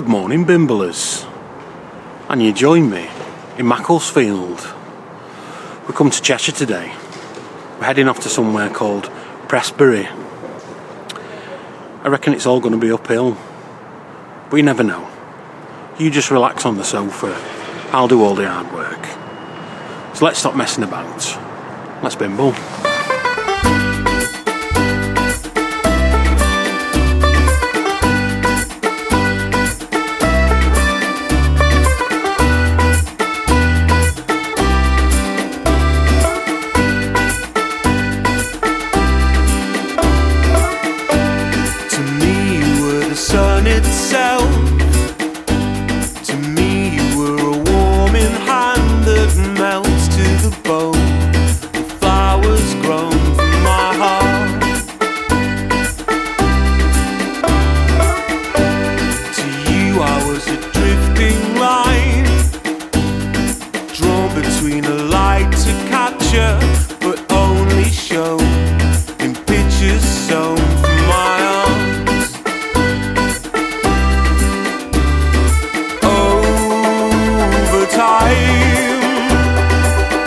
Good morning, Bimblers. And you join me in Macclesfield. We come to Cheshire today. We're heading off to somewhere called Prestbury. I reckon it's all going to be uphill, but you never know. You just relax on the sofa. I'll do all the hard work. So let's stop messing about. Let's bimble. Sun itself. To me you were a warming hand that melts to the bone. The flowers grown from my heart. To you I was a drifting line, drawn between a light to capture, but only shown in pictures sewn from my arms.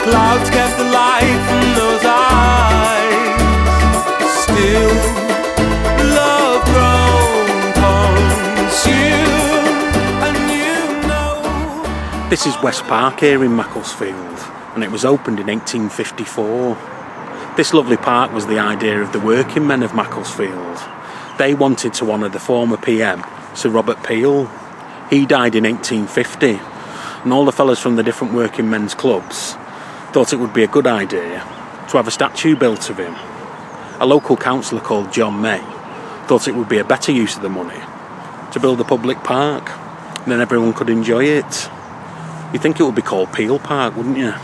Clouds kept the light from those eyes. Still, love grown consumed, and you know. This is West Park here in Macclesfield, and it was opened in 1854. This lovely park was the idea of the working men of Macclesfield. They wanted to honour the former PM, Sir Robert Peel. He died in 1850. And all the fellas from the different working men's clubs thought it would be a good idea to have a statue built of him. A local councillor called John May thought it would be a better use of the money to build a public park, and then everyone could enjoy it. You'd think it would be called Peel Park, wouldn't you?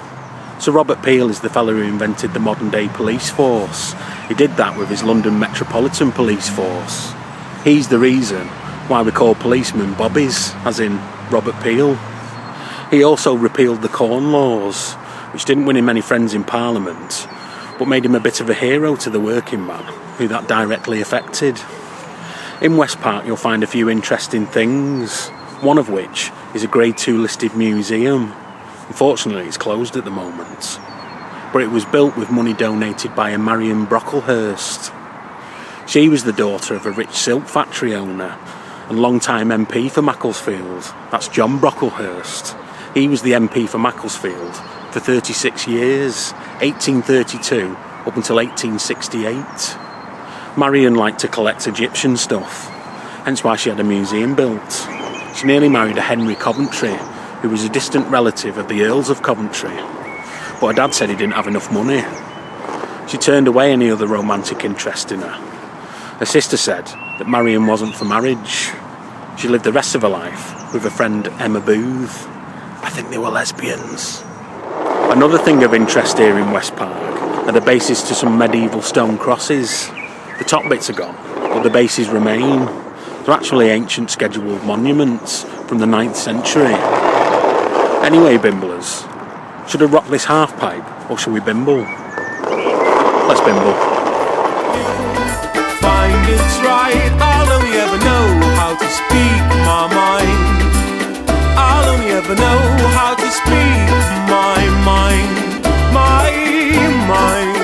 So Robert Peel is the fellow who invented the modern day police force. He did that with his London Metropolitan Police Force. He's the reason why we call policemen bobbies, as in Robert Peel. He also repealed the Corn Laws, which didn't win him many friends in Parliament, but made him a bit of a hero to the working man, who that directly affected. In West Park you'll find a few interesting things, one of which is a Grade 2 listed museum. Unfortunately it's closed at the moment, but it was built with money donated by a Marion Brocklehurst. She was the daughter of a rich silk factory owner and long-time MP for Macclesfield. That's John Brocklehurst. He was the MP for Macclesfield for 36 years, 1832 up until 1868. Marion liked to collect Egyptian stuff, hence why she had a museum built. She nearly married a Henry Coventry, who was a distant relative of the Earls of Coventry, but her dad said he didn't have enough money. She turned away any other romantic interest in her. Her sister said that Marion wasn't for marriage. She lived the rest of her life with her friend Emma Booth. I think they were lesbians. Another thing of interest here in West Park are the bases to some medieval stone crosses. The top bits are gone, but the bases remain. They're actually ancient scheduled monuments from the 9th century. Anyway, Bimblers, should I rock this half pipe, or shall we bimble? Let's bimble. Find it's right, I'll only ever know how to speak my mind. I'll only ever know how to speak my mind, my mind.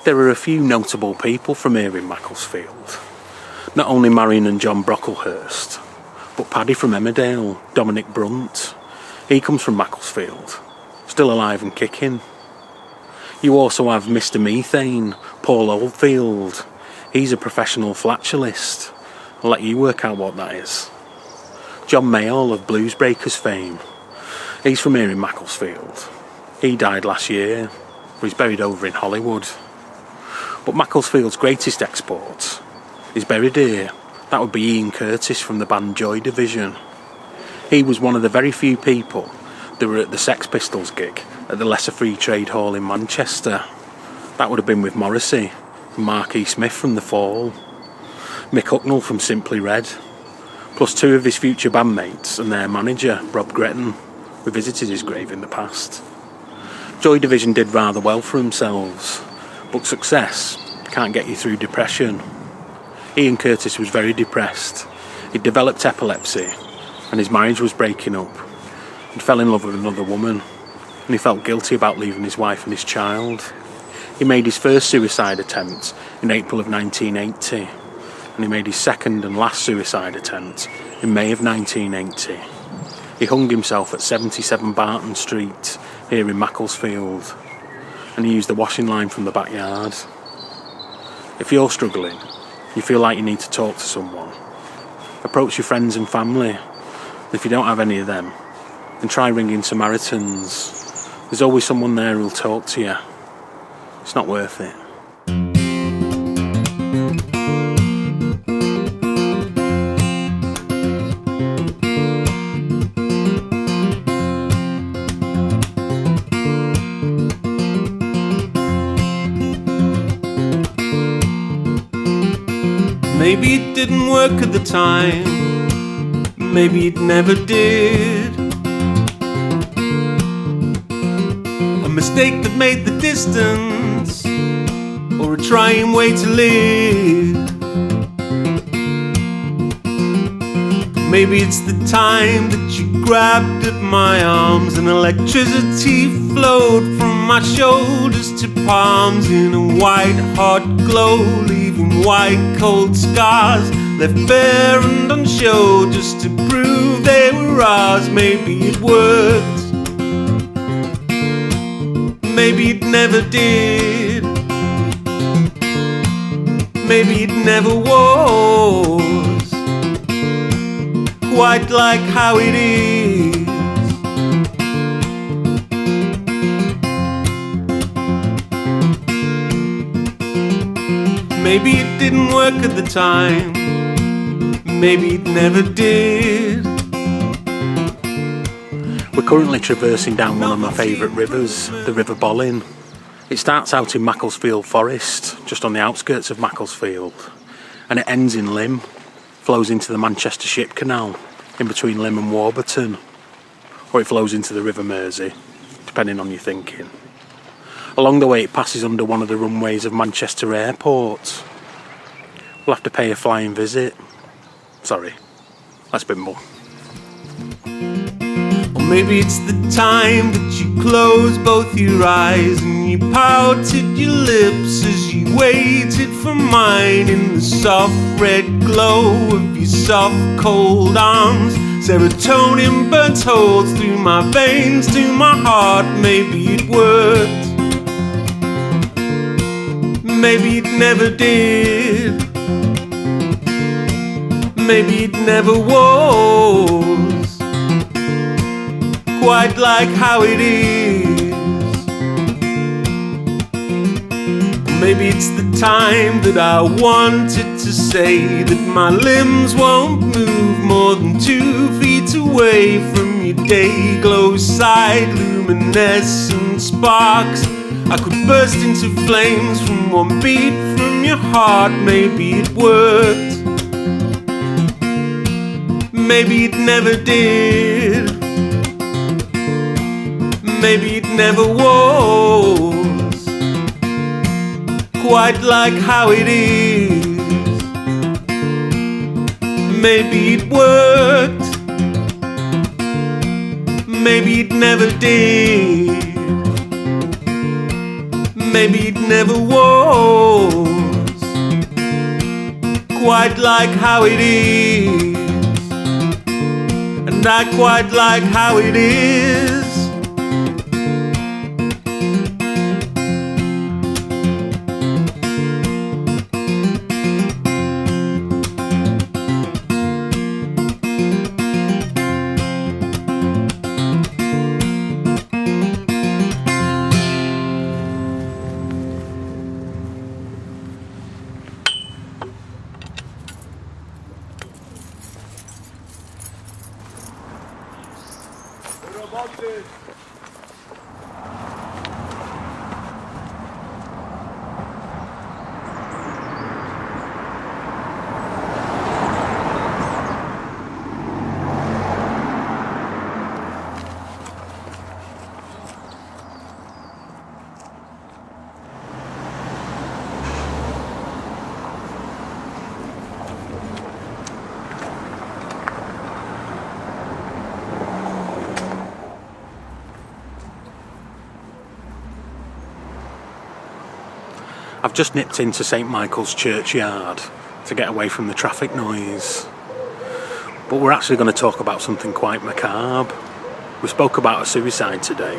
There are a few notable people from here in Macclesfield. Not only Marion and John Brocklehurst, but Paddy from Emmerdale, Dominic Brunt. He comes from Macclesfield, still alive and kicking. You also have Mr. Methane, Paul Oldfield. He's a professional flatulist. I'll let you work out what that is. John Mayall of Bluesbreakers fame. He's from here in Macclesfield. He died last year, but he's buried over in Hollywood. But Macclesfield's greatest export is buried here. That would be Ian Curtis from the band Joy Division. He was one of the very few people that were at the Sex Pistols gig at the Lesser Free Trade Hall in Manchester. That would have been with Morrissey and Mark E. Smith from The Fall. Mick Hucknall from Simply Red, plus 2 of his future bandmates and their manager, Rob Gretton, who visited his grave in the past. Joy Division did rather well for themselves, but success can't get you through depression. Ian Curtis was very depressed. He'd developed epilepsy and his marriage was breaking up. He fell in love with another woman and he felt guilty about leaving his wife and his child. He made his first suicide attempt in April of 1980 and he made his second and last suicide attempt in May of 1980. He hung himself at 77 Barton Street here in Macclesfield and he used the washing line from the backyard. If you're struggling, you feel like you need to talk to someone, approach your friends and family. If you don't have any of them, then try ringing Samaritans. There's always someone there who'll talk to you. It's not worth it. Maybe it didn't work at the time, maybe it never did. A mistake that made the distance, or a trying way to live. Maybe it's the time that you grabbed at my arms and electricity flowed from my shoulders to palms in a white hot glow, leaving white cold scars left bare and unshown just to prove they were ours. Maybe it worked, maybe it never did, maybe it never was quite like how it is. Maybe it didn't work at the time, maybe it never did. We're currently traversing down one of my favourite rivers, the River Bollin. It starts out in Macclesfield Forest, just on the outskirts of Macclesfield, and it ends in Lymm, flows into the Manchester Ship Canal, in between Lymm and Warburton, or it flows into the River Mersey, depending on your thinking. Along the way it passes under one of the runways of Manchester Airport. We'll have to pay a flying visit. Sorry, that's Bimble. Or maybe it's the time that you closed both your eyes and you pouted your lips as you waited for mine in the soft red glow of your soft cold arms. Serotonin burnt holes through my veins to my heart. Maybe it worked, maybe it never did, maybe it never was quite like how it is. Maybe it's the time that I wanted to say that my limbs won't move more than 2 feet away from your day glow side luminescent sparks. I could burst into flames from one beat from your heart. Maybe it worked, maybe it never did, maybe it never was quite like how it is. Maybe it worked, maybe it never did, maybe it never was quite like how it is. And I quite like how it is. I've just nipped into St Michael's churchyard to get away from the traffic noise. But we're actually going to talk about something quite macabre. We spoke about a suicide today.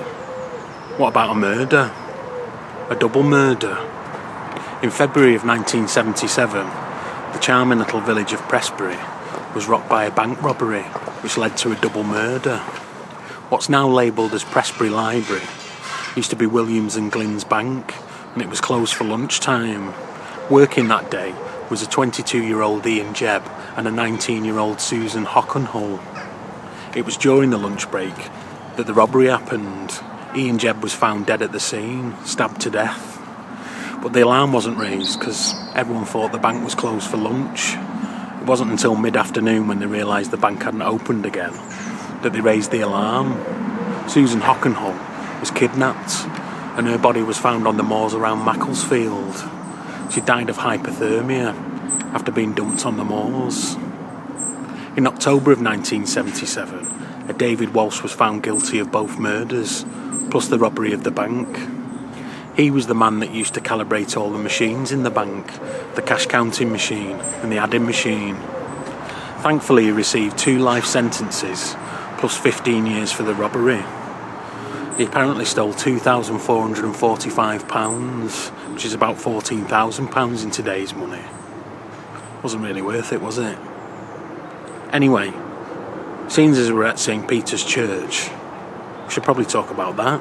What about a murder? A double murder? In February of 1977, the charming little village of Prestbury was rocked by a bank robbery which led to a double murder. What's now labelled as Prestbury Library used to be Williams and Glynn's Bank, and it was closed for lunchtime. Working that day was a 22-year-old Ian Jebb and a 19-year-old Susan Hockenhull. It was during the lunch break that the robbery happened. Ian Jebb was found dead at the scene, stabbed to death. But the alarm wasn't raised because everyone thought the bank was closed for lunch. It wasn't until mid-afternoon, when they realised the bank hadn't opened again, that they raised the alarm. Susan Hockenhull was kidnapped and her body was found on the moors around Macclesfield. She died of hypothermia after being dumped on the moors. In October of 1977, a David Walsh was found guilty of both murders, plus the robbery of the bank. He was the man that used to calibrate all the machines in the bank, the cash counting machine and the adding machine. Thankfully, he received 2 life sentences, plus 15 years for the robbery. He apparently stole £2,445, which is about £14,000 in today's money. Wasn't really worth it, was it? Anyway, seeing as we're at St Peter's Church, we should probably talk about that.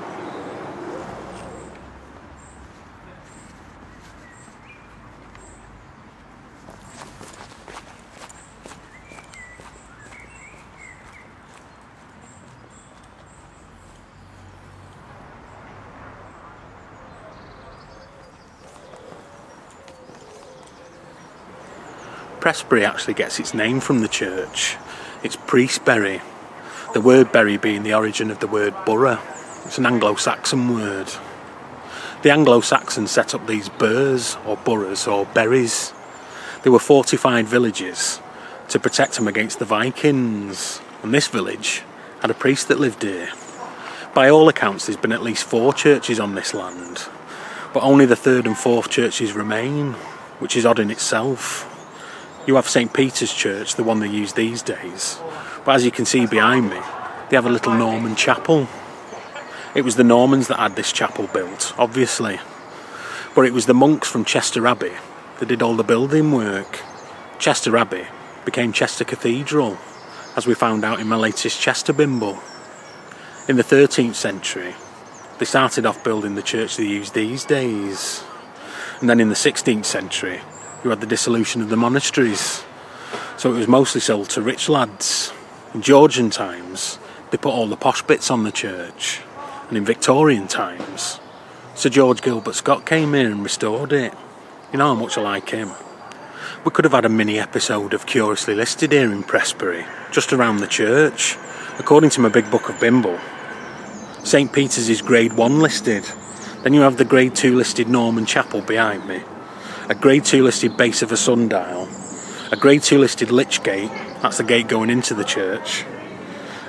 Prestbury actually gets its name from the church. It's Prestbury, the word bury being the origin of the word borough. It's an Anglo-Saxon word. The Anglo-Saxons set up these burhs, or boroughs, or berries. They were fortified villages to protect them against the Vikings. And this village had a priest that lived here. By all accounts, there's been at least 4 churches on this land, but only the 3rd and 4th churches remain, which is odd in itself. You have St Peter's Church, the one they use these days, but as you can see behind me, they have a little Norman chapel. It was the Normans that had this chapel built, obviously, but it was the monks from Chester Abbey that did all the building work. Chester Abbey became Chester Cathedral, as we found out in my latest Chester Bimble. In the 13th century, they started off building the church they use these days, and then in the 16th century, you had the dissolution of the monasteries, so it was mostly sold to rich lads. In Georgian times, they put all the posh bits on the church, and in Victorian times, Sir George Gilbert Scott came here and restored it. You know how much I like him. We could have had a mini episode of Curiously Listed here in Prestbury, just around the church. According to my big book of Bimble, St Peter's is Grade 1 listed. Then you have the Grade 2 listed Norman Chapel behind me, a Grade 2 listed base of a sundial, a Grade 2 listed Lich Gate, that's the gate going into the church,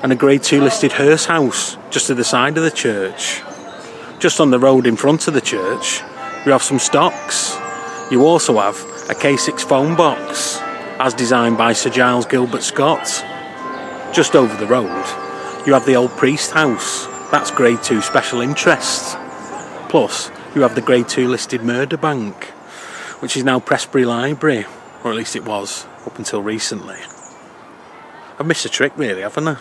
and a Grade 2 listed hearse house just to the side of the church. Just on the road in front of the church, you have some stocks. You also have a K6 phone box, as designed by Sir Giles Gilbert Scott. Just over the road, you have the old priest house, that's Grade 2 special interest. Plus, you have the Grade 2 listed murder bank, which is now Prestbury Library, or at least it was, up until recently. I've missed a trick really, haven't I?